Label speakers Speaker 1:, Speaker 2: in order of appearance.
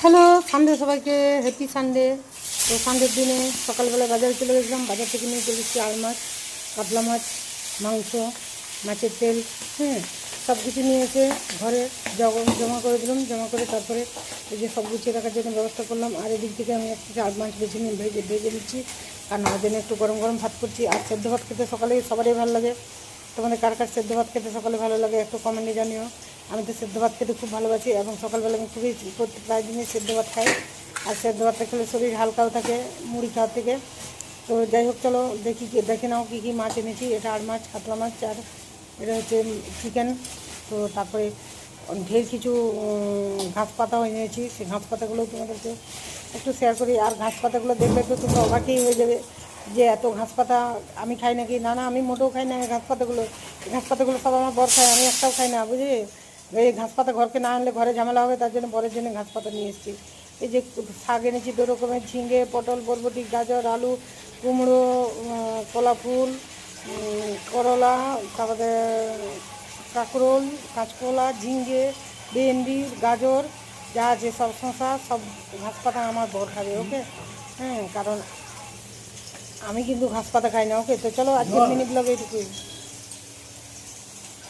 Speaker 1: Hello Sunday সবাইকে happy Sunday. তো সানডের দিনে সকালবেলা বাজারে চলে গেছিলাম। বাজার থেকে নিয়ে চলে এসেছি আল মাছ, কাতলা মাছ, মাংস, মাছের তেল, সব কিছু নিয়ে এসে ঘরে জমা করে দিলাম। জমা করে তারপরে এই যে সব গুছিয়ে রাখার জন্য ব্যবস্থা করলাম। আর এদিক থেকে আমি একটা চার মাছ বেছে নিয়ে ভেজে নিচ্ছি, কারণ ওর জন্য একটু গরম গরম ভাত করছি। আর সেদ্ধ ভাত খেতে সকালে সবারই ভালো লাগে। তোমাদের কার কার সেদ্ধ ভাত খেতে সকালে ভালো লাগে একটু কমেন্টে জানিও। আমি তো সেদ্ধ ভাত খেতে খুব ভালোবাসি এবং সকালবেলা আমি খুবই প্রায় দিনই সেদ্ধ ভাত খাই। আর সেদ্ধ ভাতটা খেলে শরীর হালকাও থাকে মুড়ি খাওয়ার থেকে। তো যাই হোক, চলো দেখে নাও কী কী মাছ এনেছি। এটা আর মাছ, কাতলা মাছ, আর এটা হচ্ছে চিকেন। তো তারপরে ঢের কিছু ঘাস পাতাও এনেছি। সেই ঘাস পাতাগুলো তোমাদেরকে একটু শেয়ার করি। আর ঘাস পাতাগুলো দেখলে তো তোমরা অবাকই হয়ে যাবে যে এত ঘাস পাতা আমি খাই নাকি। না না, আমি মোটেও খাই না ঘাস পাতাগুলো সব আমার বর খায়, আমি একটাও খাই না, বুঝলি। এই ঘাস পাতা ঘরকে না আনলে ঘরে ঝামেলা হবে, তার জন্য বরের জন্য ঘাস পাতা নিয়ে এসেছি। এই যে শাক এনেছি দু রকমের, ঝিঙে, পটল, বরবটি, গাজর, আলু, কুমড়ো, কলা ফুল, করলা, তারপরে কাঁকরোল, কাঁচকলা, ঝিঙে, ভেন্ডি, গাজর, যা আছে সব, শসা, সব ঘাস পাতা আমার বর খাবে। ওকে, কারণ আমি কিন্তু ঘাস পাতা খাই না। ওকে, তো চলো আজকের মিনি ব্লগ এইটুকুই।